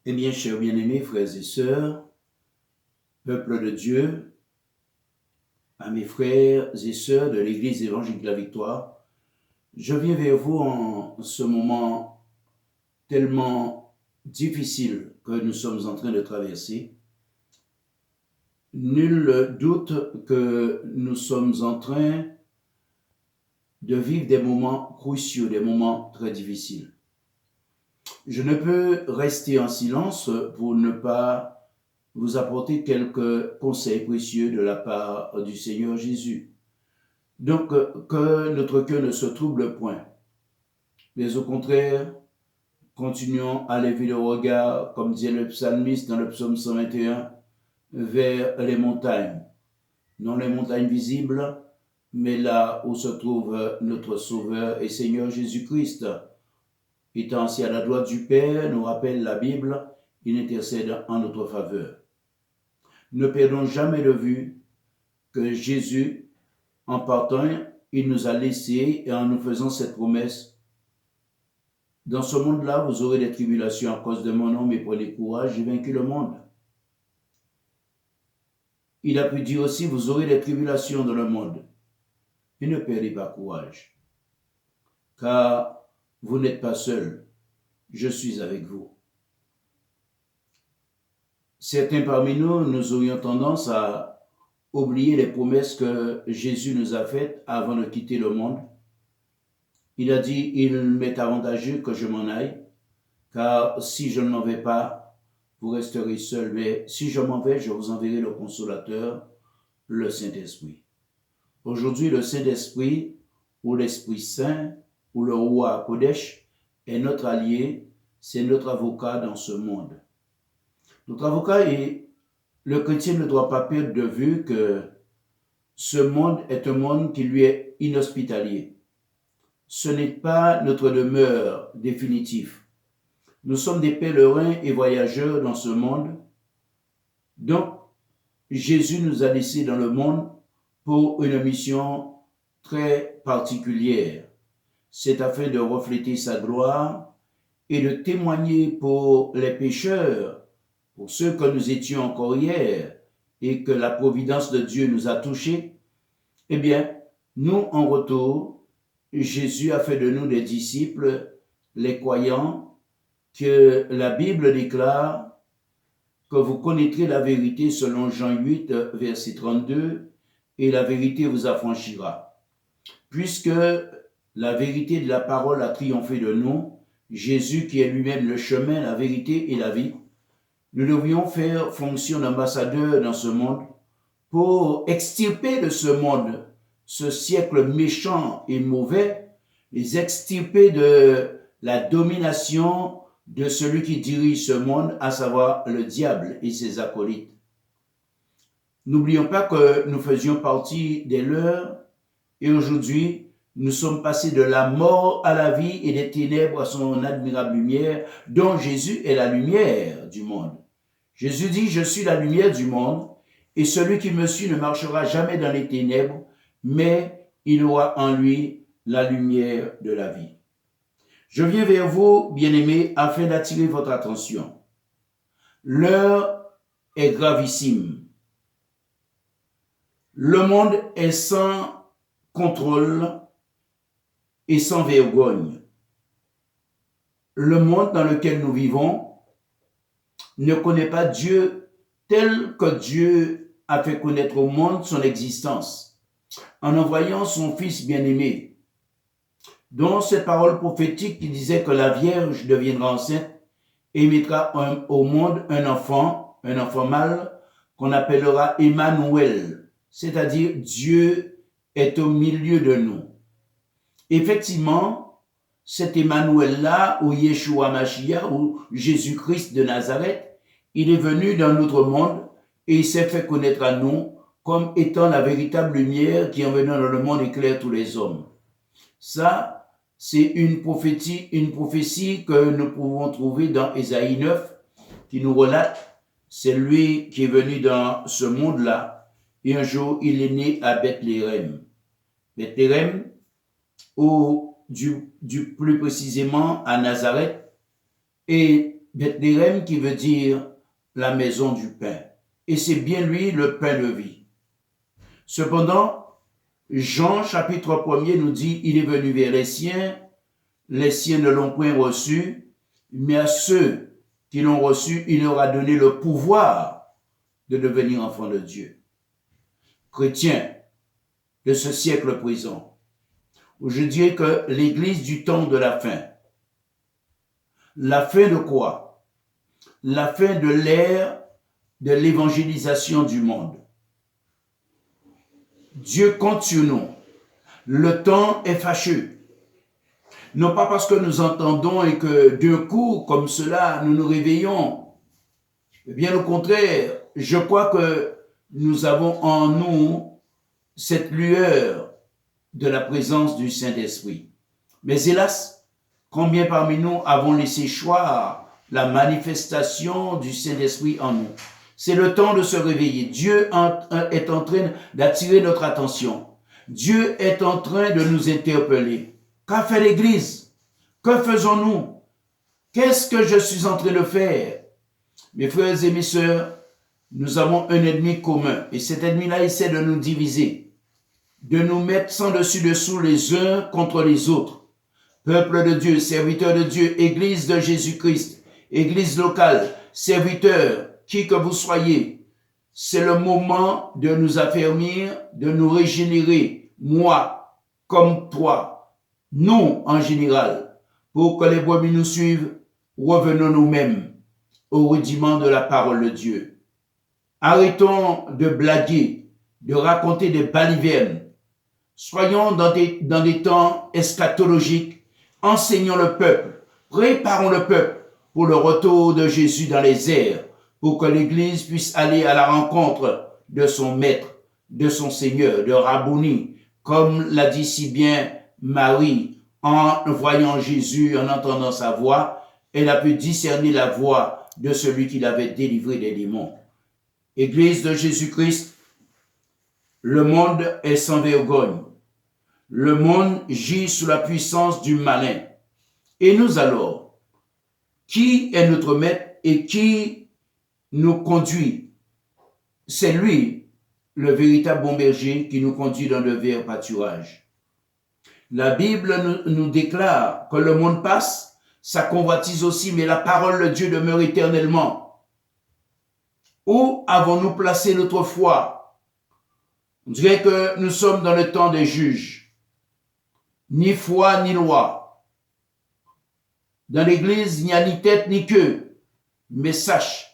Eh bien, chers bien-aimés, frères et sœurs, peuple de Dieu, à mes frères et sœurs de l'Église évangélique de la Victoire, je viens vers vous en ce moment tellement difficile que nous sommes en train de traverser. Nul doute que nous sommes en train de vivre des moments cruciaux, des moments très difficiles. Je ne peux rester en silence pour ne pas vous apporter quelques conseils précieux de la part du Seigneur Jésus. Donc, que notre cœur ne se trouble point, mais au contraire, continuons à lever le regard, comme disait le psalmiste dans le psaume 121, vers les montagnes. Non les montagnes visibles, mais là où se trouve notre Sauveur et Seigneur Jésus-Christ. Étant assis à la droite du Père, nous rappelle la Bible, il intercède en notre faveur. Ne perdons jamais de vue que Jésus, en partant, il nous a laissés et en nous faisant cette promesse: dans ce monde-là, vous aurez des tribulations à cause de mon nom, mais prenez courage, j'ai vaincu le monde. Il a pu dire aussi, vous aurez des tribulations dans le monde, et ne perdez pas courage, car vous n'êtes pas seul, je suis avec vous. Certains parmi nous, nous aurions tendance à oublier les promesses que Jésus nous a faites avant de quitter le monde. Il a dit, il m'est avantageux que je m'en aille, car si je ne m'en vais pas, vous resterez seul. Mais si je m'en vais, je vous enverrai le Consolateur, le Saint-Esprit. Aujourd'hui, le Saint-Esprit, ou l'Esprit Saint, ou le Roi Kodesh, est notre allié, c'est notre avocat dans ce monde. Notre avocat, et le chrétien ne doit pas perdre de vue que ce monde est un monde qui lui est inhospitalier. Ce n'est pas notre demeure définitive. Nous sommes des pèlerins et voyageurs dans ce monde. Donc, Jésus nous a laissés dans le monde pour une mission très particulière. C'est afin de refléter sa gloire et de témoigner pour les pécheurs, pour ceux que nous étions encore hier et que la providence de Dieu nous a touchés. Eh bien, nous, en retour, Jésus a fait de nous des disciples, les croyants, que la Bible déclare que vous connaîtrez la vérité selon Jean 8, verset 32, et la vérité vous affranchira. Puisque la vérité de la parole a triomphé de nous, Jésus qui est lui-même le chemin, la vérité et la vie, nous devions faire fonction d'ambassadeur dans ce monde pour extirper de ce monde ce siècle méchant et mauvais, les extirper de la domination de celui qui dirige ce monde, à savoir le diable et ses acolytes. N'oublions pas que nous faisions partie des leurs et aujourd'hui, nous sommes passés de la mort à la vie et des ténèbres à son admirable lumière, dont Jésus est la lumière du monde. Jésus dit, je suis la lumière du monde et celui qui me suit ne marchera jamais dans les ténèbres, mais il aura en lui la lumière de la vie. Je viens vers vous, bien-aimés, afin d'attirer votre attention. L'heure est gravissime. Le monde est sans contrôle et sans vergogne. Le monde dans lequel nous vivons ne connaît pas Dieu tel que Dieu a fait connaître au monde son existence, en envoyant son Fils bien-aimé, dont cette parole prophétique qui disait que la Vierge deviendra enceinte et mettra au monde un enfant mâle, qu'on appellera Emmanuel, c'est-à-dire Dieu est au milieu de nous. Effectivement, cet Emmanuel-là, ou Yeshua Mashiach, ou Jésus-Christ de Nazareth, il est venu dans notre monde et il s'est fait connaître à nous comme étant la véritable lumière qui, en venant dans le monde, éclaire tous les hommes. Ça, c'est une prophétie que nous pouvons trouver dans Ésaïe 9, qui nous relate, c'est lui qui est venu dans ce monde-là, et un jour, il est né à Bethléem. Bethléem, ou du plus précisément à Nazareth, et Bethléem qui veut dire la maison du pain. Et c'est bien lui le pain de vie. Cependant, Jean chapitre 1er nous dit, il est venu vers les siens ne l'ont point reçu, mais à ceux qui l'ont reçu, il leur a donné le pouvoir de devenir enfants de Dieu. Chrétiens de ce siècle présent, où je dirais que l'Église du temps de la fin de quoi? La fin de l'ère de l'évangélisation du monde. Dieu compte sur nous. Le temps est fâcheux. Non pas parce que nous entendons et que d'un coup, comme cela, nous nous réveillons. Bien au contraire, je crois que nous avons en nous cette lueur de la présence du Saint-Esprit. Mais hélas, combien parmi nous avons laissé choir la manifestation du Saint-Esprit en nous? C'est le temps de se réveiller. Dieu est en train d'attirer notre attention. Dieu est en train de nous interpeller. Qu'a fait l'Église? Que faisons-nous? Qu'est-ce que je suis en train de faire? Mes frères et mes sœurs, nous avons un ennemi commun. Et cet ennemi-là essaie de nous diviser, de nous mettre sans dessus-dessous les uns contre les autres. Peuple de Dieu, serviteur de Dieu, Église de Jésus-Christ, Église locale, serviteur, qui que vous soyez, c'est le moment de nous affermir, de nous régénérer, moi comme toi, nous en général, pour que les brebis nous suivent, revenons nous-mêmes au rudiment de la parole de Dieu. Arrêtons de blaguer, de raconter des balivernes. Soyons dans des temps eschatologiques, enseignons le peuple, préparons le peuple pour le retour de Jésus dans les airs, pour que l'Église puisse aller à la rencontre de son Maître, de son Seigneur, de Rabouni, comme l'a dit si bien Marie, en voyant Jésus, en entendant sa voix, elle a pu discerner la voix de celui qui l'avait délivré des démons. Église de Jésus-Christ, le monde est sans vergogne. Le monde gît sous la puissance du malin. Et nous alors, qui est notre maître et qui nous conduit? C'est lui, le véritable bon berger, qui nous conduit dans le vert pâturage. La Bible nous déclare que le monde passe, sa convoitise aussi, mais la parole de Dieu demeure éternellement. Où avons-nous placé notre foi? On dirait que nous sommes dans le temps des juges. Ni foi, ni loi. Dans l'Église, il n'y a ni tête, ni queue. Mais sachons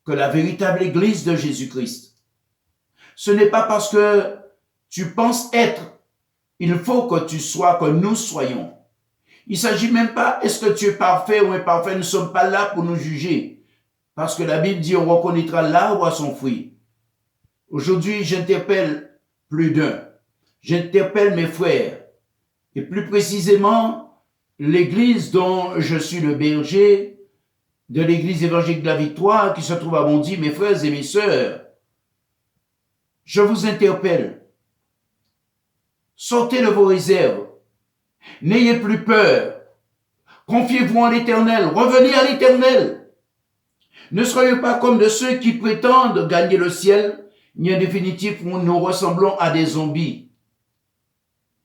que la véritable Église de Jésus-Christ, ce n'est pas parce que tu penses être, il faut que tu sois, que nous soyons. Il ne s'agit même pas, est-ce que tu es parfait ou imparfait, nous ne sommes pas là pour nous juger. Parce que la Bible dit, on reconnaîtra l'arbre à son fruit. Aujourd'hui, j'interpelle plus d'un. J'interpelle mes frères. Et plus précisément, l'église dont je suis le berger, de l'église évangélique de la Victoire, qui se trouve à Bondy, mes frères et mes sœurs. Je vous interpelle. Sortez de vos réserves. N'ayez plus peur. Confiez-vous en l'Éternel. Revenez à l'Éternel. Ne soyez pas comme de ceux qui prétendent gagner le ciel, ni en définitive où nous ressemblons à des zombies.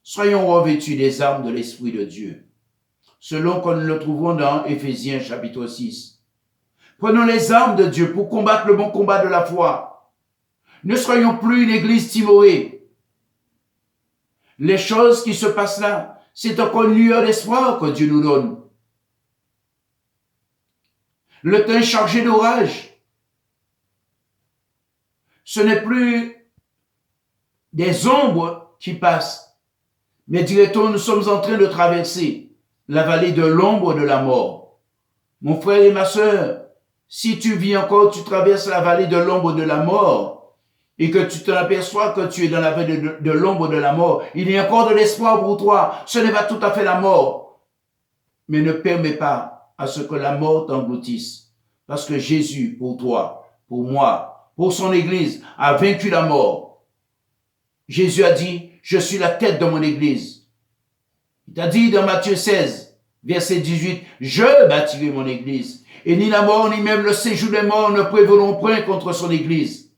Soyons revêtus des armes de l'Esprit de Dieu, selon que nous le trouvons dans Éphésiens chapitre 6. Prenons les armes de Dieu pour combattre le bon combat de la foi. Ne soyons plus une église timorée. Les choses qui se passent là, c'est encore une lueur d'espoir que Dieu nous donne. Le temps est chargé d'orage. Ce n'est plus des ombres qui passent, mais dirait-on, nous sommes en train de traverser la vallée de l'ombre de la mort. Mon frère et ma sœur, si tu vis encore, tu traverses la vallée de l'ombre de la mort, et que tu t'aperçois que tu es dans la vallée de l'ombre de la mort, il y a encore de l'espoir pour toi. Ce n'est pas tout à fait la mort. Mais ne permets pas à ce que la mort t'engloutisse. Parce que Jésus, pour toi, pour moi, pour son Église, a vaincu la mort. Jésus a dit, je suis la tête de mon Église. Il t'a dit dans Matthieu 16, verset 18, « Je bâtirai mon église, et ni la mort, ni même le séjour des morts ne prévaudront point contre son église. »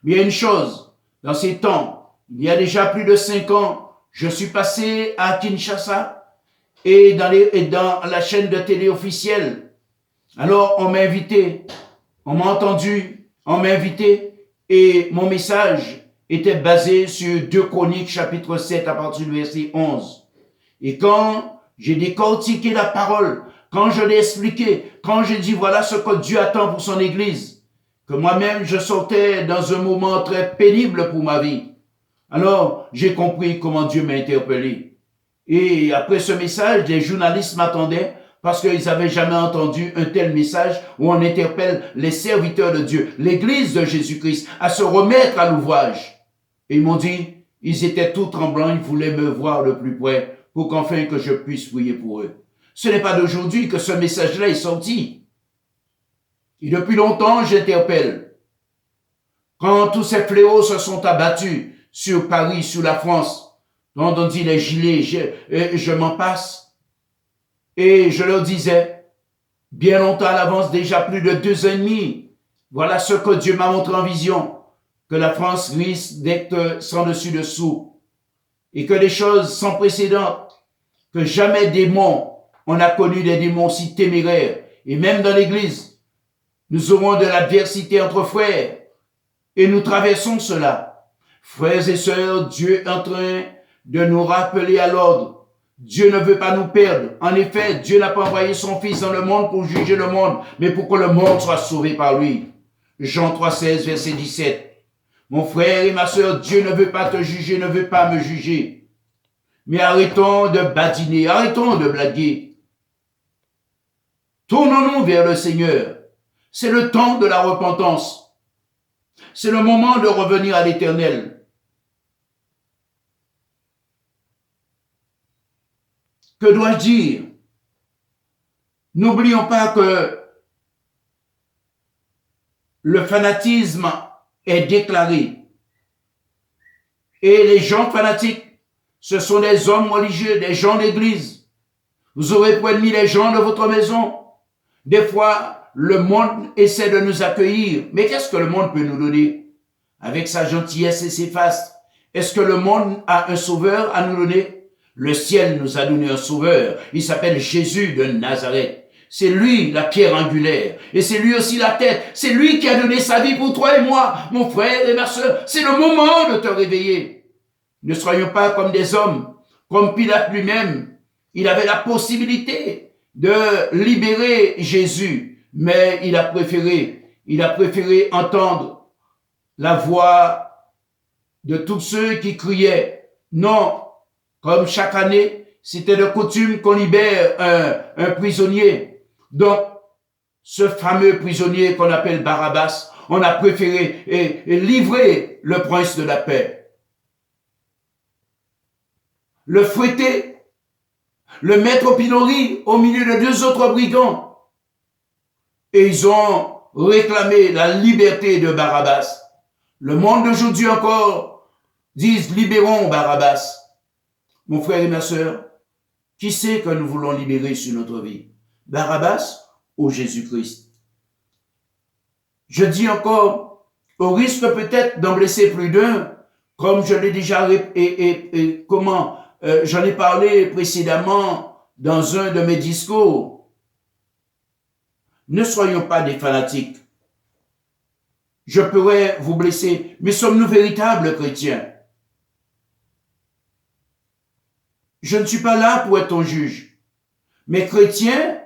Mais il y a une chose, dans ces temps, il y a déjà plus de 5 ans, je suis passé à Kinshasa et dans la chaîne de télé officielle. Alors, on m'a invité, on m'a entendu, on m'a invité, et mon message était basé sur 2 Chroniques, chapitre 7, à partir du verset 11. Et quand j'ai décortiqué la parole, quand je l'ai expliqué, quand j'ai dit voilà ce que Dieu attend pour son Église, que moi-même je sortais dans un moment très pénible pour ma vie, alors j'ai compris comment Dieu m'a interpellé. Et après ce message, des journalistes m'attendaient parce qu'ils n'avaient jamais entendu un tel message où on interpelle les serviteurs de Dieu, l'Église de Jésus-Christ, à se remettre à l'ouvrage. Et ils m'ont dit, ils étaient tout tremblants, ils voulaient me voir de plus près pour qu'enfin que je puisse prier pour eux. Ce n'est pas d'aujourd'hui que ce message-là est sorti. Et depuis longtemps, j'interpelle. Quand tous ces fléaux se sont abattus sur Paris, sur la France, dont on dit les gilets, je m'en passe. Et je leur disais, bien longtemps à l'avance, déjà plus de 2 ans et demi, voilà ce que Dieu m'a montré en vision, que la France risque d'être sans dessus-dessous, et que des choses sans précédent, que jamais démons, on a connu des démons si téméraires, et même dans l'Église, nous aurons de l'adversité entre frères, et nous traversons cela. Frères et sœurs, Dieu est en train de nous rappeler à l'ordre. Dieu ne veut pas nous perdre. En effet, Dieu n'a pas envoyé son Fils dans le monde pour juger le monde, mais pour que le monde soit sauvé par lui. Jean 3,16, verset 17. Mon frère et ma sœur, Dieu ne veut pas te juger, ne veut pas me juger. Mais arrêtons de badiner, arrêtons de blaguer. Tournons-nous vers le Seigneur. C'est le temps de la repentance. C'est le moment de revenir à l'Éternel. Que dois-je dire? N'oublions pas que le fanatisme est déclaré. Et les gens fanatiques, ce sont des hommes religieux, des gens d'église. Vous aurez pour ennemi les gens de votre maison. Des fois, le monde essaie de nous accueillir. Mais qu'est-ce que le monde peut nous donner? Avec sa gentillesse et ses faces. Est-ce que le monde a un sauveur à nous donner? Le ciel nous a donné un sauveur. Il s'appelle Jésus de Nazareth. C'est lui la pierre angulaire. Et c'est lui aussi la tête. C'est lui qui a donné sa vie pour toi et moi, mon frère et ma sœur. C'est le moment de te réveiller. Ne soyons pas comme des hommes. Comme Pilate lui-même. Il avait la possibilité de libérer Jésus. Mais il a préféré entendre la voix de tous ceux qui criaient. Non. Comme chaque année, c'était de coutume qu'on libère un prisonnier. Donc, ce fameux prisonnier qu'on appelle Barabbas, on a préféré livrer le prince de la paix. Le fouetter, le mettre au pilori au milieu de 2 autres brigands. Et ils ont réclamé la liberté de Barabbas. Le monde d'aujourd'hui encore disent « libérons Barabbas ». Mon frère et ma sœur, qui c'est que nous voulons libérer sur notre vie? Barabbas ou Jésus-Christ? Je dis encore, au risque peut-être d'en blesser plus d'un, comme je l'ai déjà j'en ai parlé précédemment dans un de mes discours. Ne soyons pas des fanatiques. Je pourrais vous blesser, mais sommes-nous véritables chrétiens? Je ne suis pas là pour être ton juge. Mais chrétien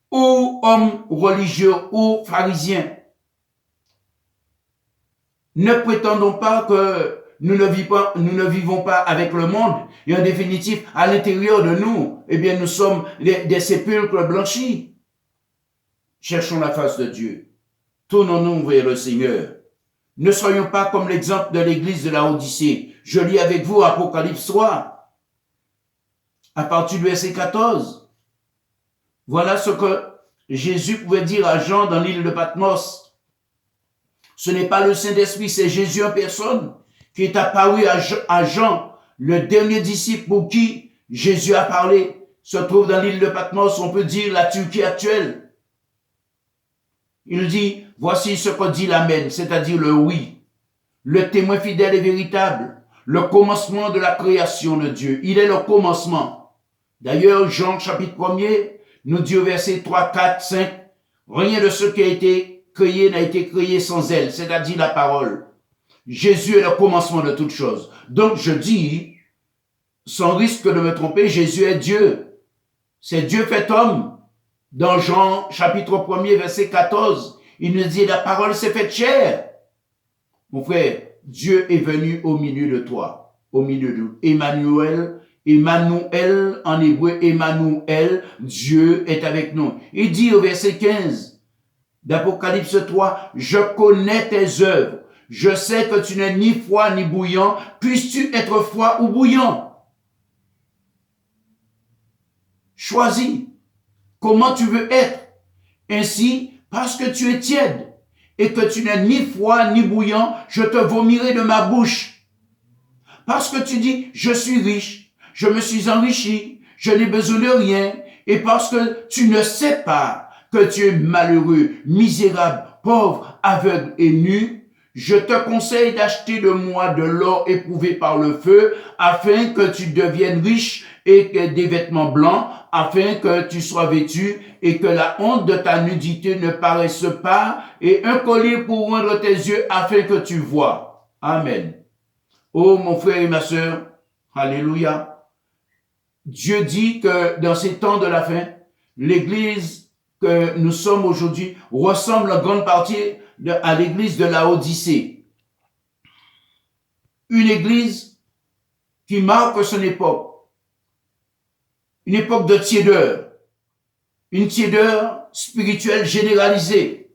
ou homme religieux ou pharisien, ne prétendons pas que nous ne vivons pas avec le monde. Et en définitive, à l'intérieur de nous, eh bien, nous sommes des sépulcres blanchis. Cherchons la face de Dieu. Tournons-nous vers le Seigneur. Ne soyons pas comme l'exemple de l'église de la Odyssée. Je lis avec vous Apocalypse 3. À partir du verset 14, voilà ce que Jésus pouvait dire à Jean dans l'île de Patmos. Ce n'est pas le Saint-Esprit, c'est Jésus en personne qui est apparu à Jean, le dernier disciple pour qui Jésus a parlé. se trouve dans l'île de Patmos, on peut dire la Turquie actuelle. Il dit, voici ce que dit l'Amen, c'est-à-dire le oui, le témoin fidèle et véritable, le commencement de la création de Dieu. Il est le commencement. D'ailleurs, Jean chapitre 1er nous dit au verset 3, 4, 5, rien de ce qui a été créé n'a été créé sans elle, c'est-à-dire la parole. Jésus est le commencement de toutes choses. Donc je dis, sans risque de me tromper, Jésus est Dieu. C'est Dieu fait homme. Dans Jean chapitre 1er verset 14, il nous dit la parole s'est faite chair. Mon frère, Dieu est venu au milieu de toi, au milieu de nous. Emmanuel en hébreu, Emmanuel, Dieu est avec nous. Il dit au verset 15 d'Apocalypse 3, je connais tes œuvres. Je sais que tu n'es ni froid ni bouillant. Puisses-tu être froid ou bouillant? Choisis comment tu veux être. Ainsi, parce que tu es tiède et que tu n'es ni froid ni bouillant, je te vomirai de ma bouche. Parce que tu dis, je suis riche, je me suis enrichi, je n'ai besoin de rien, et parce que tu ne sais pas que tu es malheureux, misérable, pauvre, aveugle et nu, je te conseille d'acheter de moi de l'or éprouvé par le feu, afin que tu deviennes riche et que des vêtements blancs, afin que tu sois vêtu et que la honte de ta nudité ne paraisse pas, et un collier pour rendre tes yeux afin que tu vois. Amen. Oh mon frère et ma sœur, alléluia. Dieu dit que dans ces temps de la fin, l'église que nous sommes aujourd'hui ressemble en grande partie à l'église de Laodicée. Une église qui marque son époque. Une époque de tiédeur. Une tiédeur spirituelle généralisée.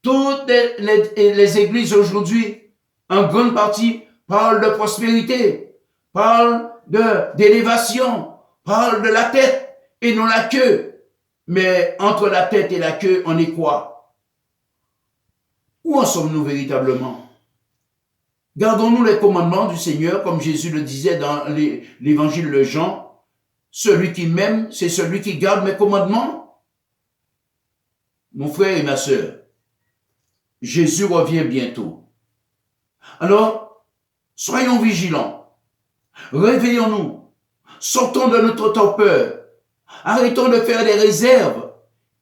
Toutes les églises aujourd'hui, en grande partie, parlent de prospérité, parlent d'élévation, parlent de la tête et non la queue. Mais entre la tête et la queue, on est quoi? Où en sommes-nous véritablement? Gardons-nous les commandements du Seigneur, comme Jésus le disait dans l'évangile de Jean. Celui qui m'aime, c'est celui qui garde mes commandements. Mon frère et ma sœur, Jésus revient bientôt. Alors, soyons vigilants. Réveillons-nous. Sortons de notre torpeur. Arrêtons de faire des réserves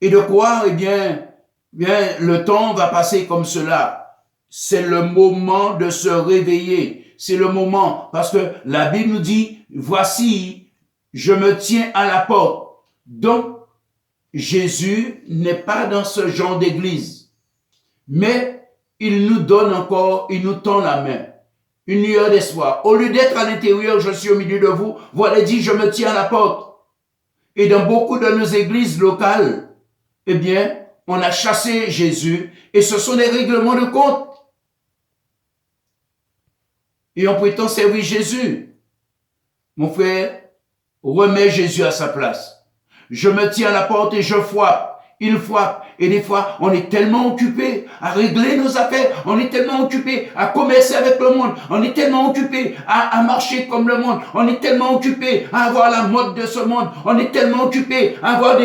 et de croire, eh bien, le temps va passer comme cela. C'est le moment de se réveiller. C'est le moment, parce que la Bible nous dit, voici, je me tiens à la porte. Donc, Jésus n'est pas dans ce genre d'église. Mais il nous donne encore, il nous tend la main. Une lueur d'espoir. Au lieu d'être à l'intérieur, je suis au milieu de vous. Voilà dit, je me tiens à la porte. Et dans beaucoup de nos églises locales, eh bien, on a chassé Jésus et ce sont des règlements de compte. Et on prétend servir Jésus. Mon frère, remets Jésus à sa place. Je me tiens à la porte et je frappe. Il frappe. Et des fois, on est tellement occupé à régler nos affaires. On est tellement occupé à commercer avec le monde. On est tellement occupé à marcher comme le monde. On est tellement occupé à avoir la mode de ce monde. On est tellement occupé à avoir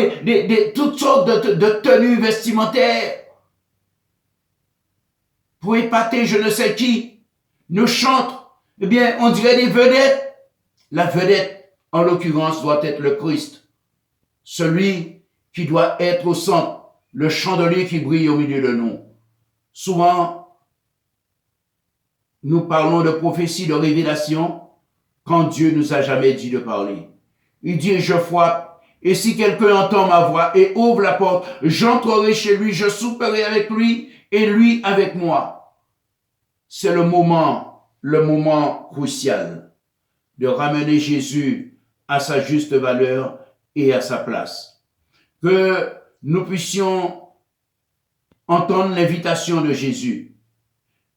toutes sortes de tenues vestimentaires. Pour épater je ne sais qui. Nos chantres, eh bien, on dirait des vedettes. La vedette, en l'occurrence, doit être le Christ. Celui qui doit être au centre, le chandelier qui brille au milieu de nous. Souvent, nous parlons de prophétie, de révélation, quand Dieu nous a jamais dit de parler. Il dit, je frappe, et si quelqu'un entend ma voix et ouvre la porte, j'entrerai chez lui, je souperai avec lui, et lui avec moi. C'est le moment crucial de ramener Jésus à sa juste valeur et à sa place. Que nous puissions entendre l'invitation de Jésus.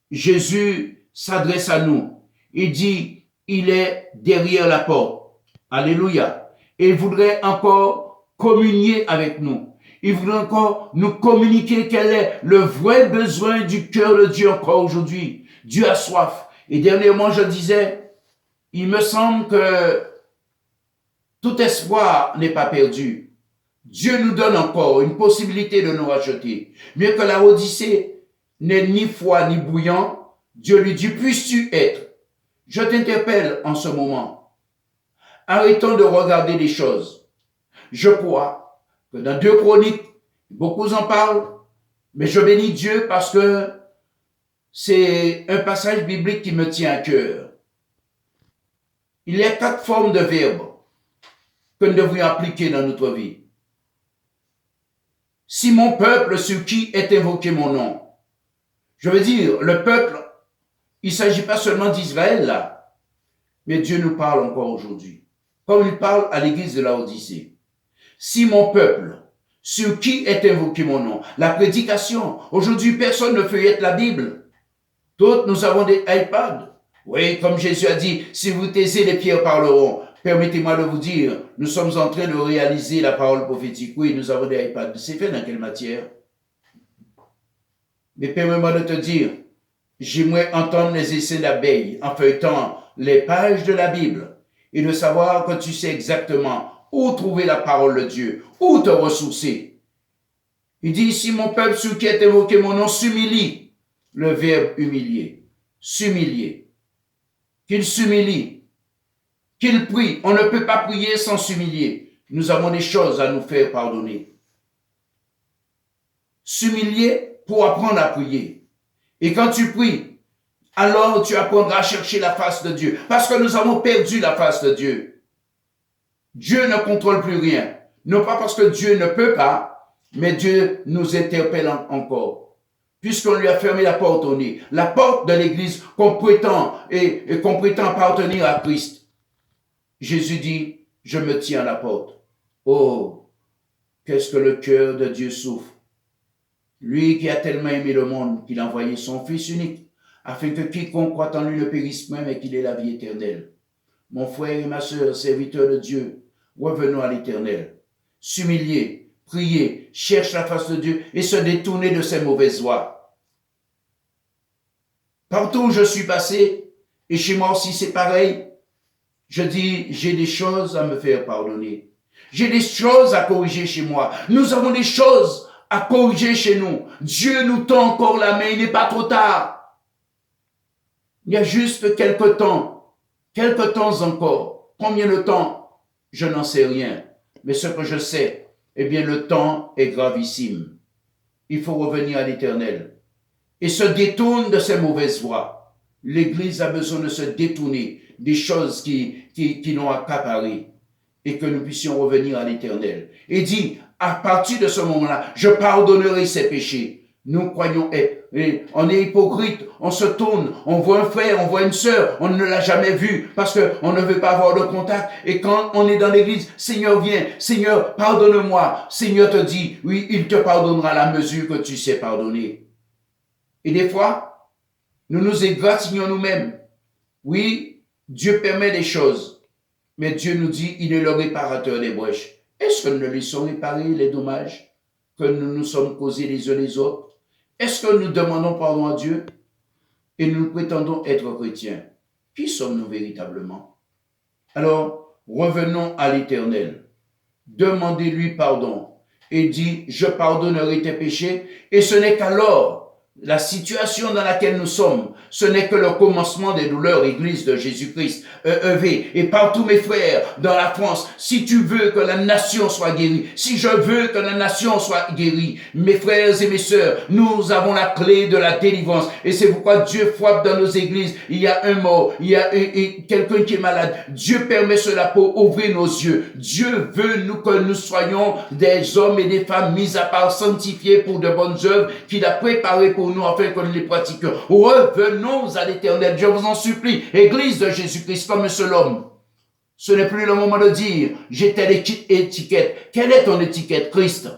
Jésus s'adresse à nous. Il dit, il est derrière la porte. Alléluia. Et il voudrait encore communier avec nous. Il voudrait encore nous communiquer quel est le vrai besoin du cœur de Dieu encore aujourd'hui. Dieu a soif. Et dernièrement, je disais, il me semble que tout espoir n'est pas perdu. Dieu nous donne encore une possibilité de nous racheter. Mieux que la Odyssée n'est ni froid ni bouillant, Dieu lui dit, puisses-tu être? Je t'interpelle en ce moment. Arrêtons de regarder les choses. Je crois que dans 2 Chroniques, beaucoup en parlent, mais je bénis Dieu parce que c'est un passage biblique qui me tient à cœur. Il y a 4 formes de verbes que nous devrions appliquer dans notre vie. Si mon peuple sur qui est invoqué mon nom. Je veux dire, le peuple, il ne s'agit pas seulement d'Israël là, mais Dieu nous parle encore aujourd'hui. Comme il parle à l'église de la Odyssée. Si mon peuple, sur qui est invoqué mon nom. La prédication. Aujourd'hui, personne ne feuillette la Bible. D'autres, nous avons des iPads. Oui, comme Jésus a dit, si vous taisez, les pierres parleront. Permettez-moi de vous dire, nous sommes en train de réaliser la parole prophétique. Oui, nous avons des iPads. C'est fait dans quelle matière? Mais permets-moi de te dire, j'aimerais entendre les essais d'abeilles en feuilletant les pages de la Bible et de savoir que tu sais exactement où trouver la parole de Dieu, où te ressourcer. Il dit ici, mon peuple sur qui est évoqué mon nom s'humilie. Le verbe humilier, s'humilier. Qu'il s'humilie, qu'il prie. On ne peut pas prier sans s'humilier. Nous avons des choses à nous faire pardonner. S'humilier pour apprendre à prier. Et quand tu pries, alors tu apprendras à chercher la face de Dieu. Parce que nous avons perdu la face de Dieu. Dieu ne contrôle plus rien. Non pas parce que Dieu ne peut pas, mais Dieu nous interpelle encore. Puisqu'on lui a fermé la porte au nez. La porte de l'église qu'on prétend et qu'on prétend appartenir à Christ. Jésus dit, je me tiens à la porte. Oh, qu'est-ce que le cœur de Dieu souffre. Lui qui a tellement aimé le monde qu'il a envoyé son Fils unique, afin que quiconque croit en lui ne périsse point, mais qu'il ait la vie éternelle. Mon frère et ma sœur, serviteurs de Dieu, revenons à l'Éternel. S'humilier, prier, chercher la face de Dieu et se détourner de ses mauvaises voies. Partout où je suis passé, et chez moi aussi c'est pareil, je dis, j'ai des choses à me faire pardonner. J'ai des choses à corriger chez moi. Nous avons des choses à corriger chez nous. Dieu nous tend encore la main, il n'est pas trop tard. Il y a juste quelques temps encore. Combien de temps? Je n'en sais rien. Mais ce que je sais, eh bien le temps est gravissime. Il faut revenir à l'Éternel. Et se détourne de ses mauvaises voies. L'Église a besoin de se détourner des choses qui l'ont accaparé et que nous puissions revenir à l'Éternel. Et dit, à partir de ce moment-là, je pardonnerai ses péchés. Nous croyons être, on est hypocrite, on se tourne, on voit un frère, on voit une sœur, on ne l'a jamais vu parce qu'on ne veut pas avoir de contact. Et quand on est dans l'église, Seigneur viens, Seigneur pardonne-moi. Seigneur te dit, oui, il te pardonnera à la mesure que tu sais pardonner. Et des fois, nous nous égratignons nous-mêmes. Oui, Dieu permet des choses, mais Dieu nous dit, il est le réparateur des brèches. Est-ce que nous ne lui sommes réparés les dommages que nous nous sommes causés les uns les autres? Est-ce que nous demandons pardon à Dieu et nous prétendons être chrétiens? Qui sommes-nous véritablement? Alors, revenons à l'Éternel. Demandez-lui pardon et dit, je pardonnerai tes péchés. Et ce n'est qu'alors, la situation dans laquelle nous sommes, ce n'est que le commencement des douleurs, Église de Jésus-Christ, EV. Et partout mes frères, dans la France, si tu veux que la nation soit guérie, si je veux que la nation soit guérie, mes frères et mes sœurs, nous avons la clé de la délivrance. Et c'est pourquoi Dieu frappe dans nos églises. Il y a un mort, il y a quelqu'un qui est malade. Dieu permet cela pour ouvrir nos yeux. Dieu veut que nous soyons des hommes et des femmes mis à part, sanctifiés pour de bonnes œuvres qu'il a préparées pour nous afin que nous les pratiquions. Revenons à l'Éternel, je vous en supplie, Église de Jésus-Christ, comme un seul homme. Ce n'est plus le moment de dire, j'ai telle étiquette. Quelle est ton étiquette, Christ?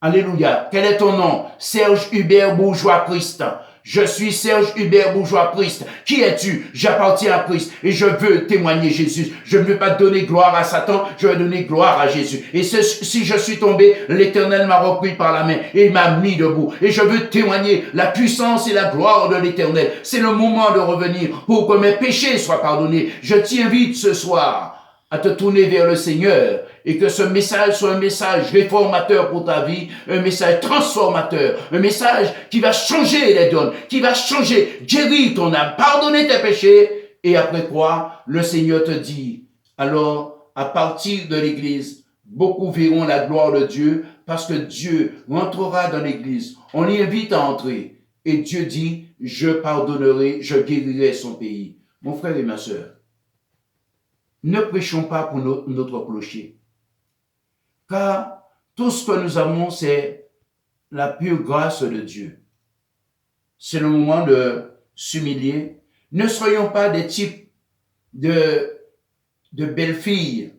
Alléluia. Quel est ton nom? Serge Hubert Bourgeois Christ. Je suis Serge Hubert Bourgeois Christ. Qui es-tu? J'appartiens à Christ et je veux témoigner Jésus. Je ne veux pas donner gloire à Satan, je veux donner gloire à Jésus. Et si je suis tombé, l'Éternel m'a repris par la main et il m'a mis debout. Et je veux témoigner la puissance et la gloire de l'Éternel. C'est le moment de revenir pour que mes péchés soient pardonnés. Je t'invite ce soir à te tourner vers le Seigneur et que ce message soit un message réformateur pour ta vie, un message transformateur, un message qui va changer les donnes, qui va changer, guérir ton âme, pardonner tes péchés. Et après quoi, le Seigneur te dit, alors à partir de l'église, beaucoup verront la gloire de Dieu parce que Dieu rentrera dans l'église. On l'y invite à entrer. Et Dieu dit, je pardonnerai, je guérirai son pays. Mon frère et ma sœur, ne prêchons pas pour notre clocher. Car tout ce que nous avons, c'est la pure grâce de Dieu. C'est le moment de s'humilier. Ne soyons pas des types de belles filles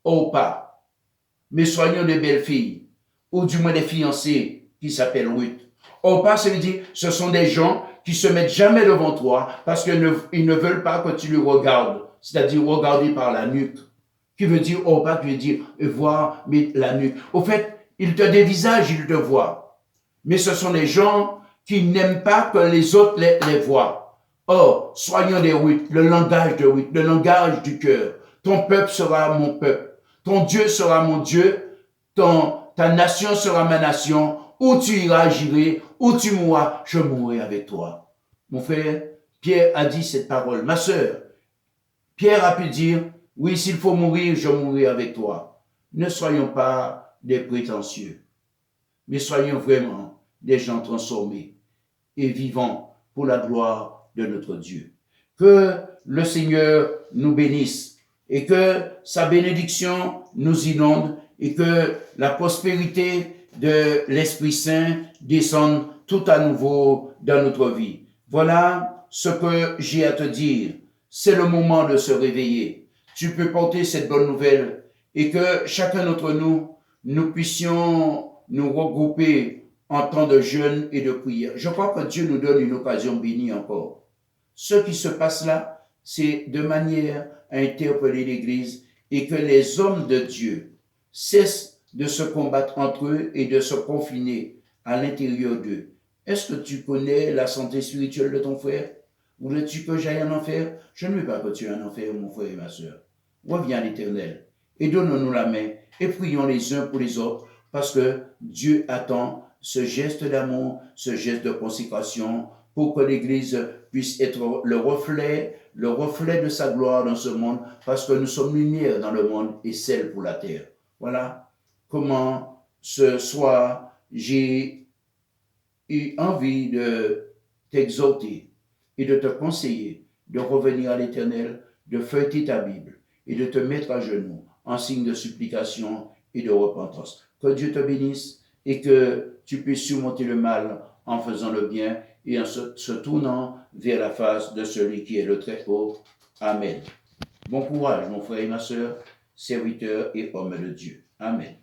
au pas, mais soyons des belles filles, ou du moins des fiancées qui s'appellent Ruth. Au pas, ça veut dire, ce sont des gens qui se mettent jamais devant toi parce qu'ils ne veulent pas que tu les regardes, c'est-à-dire regarder par la nuque. Qui veut dire, au pas, qui veut dire voir la nuque. Au fait, ils te dévisagent, ils te voient. Mais ce sont des gens qui n'aiment pas que les autres les voient. Or, soyons des Ruth, le langage de Ruth, le langage du cœur. Ton peuple sera mon peuple. Ton Dieu sera mon Dieu. Ta nation sera ma nation. Où tu iras, j'irai. Où tu mourras, je mourrai avec toi. Mon frère, Pierre a dit cette parole. Ma sœur, Pierre a pu dire, oui, s'il faut mourir, je mourrai avec toi. Ne soyons pas des prétentieux, mais soyons vraiment des gens transformés et vivants pour la gloire de notre Dieu. Que le Seigneur nous bénisse et que sa bénédiction nous inonde et que la prospérité de l'Esprit Saint descende tout à nouveau dans notre vie. Voilà ce que j'ai à te dire. C'est le moment de se réveiller. Tu peux porter cette bonne nouvelle et que chacun d'entre nous, nous puissions nous regrouper en temps de jeûne et de prière. Je crois que Dieu nous donne une occasion bénie encore. Ce qui se passe là, c'est de manière à interpeller l'Église et que les hommes de Dieu cessent de se combattre entre eux et de se confiner à l'intérieur d'eux. Est-ce que tu connais la santé spirituelle de ton frère? Voudrais-tu que j'aille en enfer? Je ne veux pas que tu ailles en enfer, mon frère et ma sœur. Reviens à l'Éternel et donnons-nous la main et prions les uns pour les autres parce que Dieu attend ce geste d'amour, ce geste de consécration pour que l'Église puisse être le reflet de sa gloire dans ce monde parce que nous sommes lumière dans le monde et sel pour la terre. Voilà comment ce soir j'ai eu envie de t'exhorter et de te conseiller de revenir à l'Éternel, de feuilleter ta Bible et de te mettre à genoux en signe de supplication et de repentance. Que Dieu te bénisse et que tu puisses surmonter le mal en faisant le bien et en se tournant vers la face de celui qui est le Très-Haut. Amen. Bon courage, mon frère et ma sœur, serviteurs et hommes de Dieu. Amen.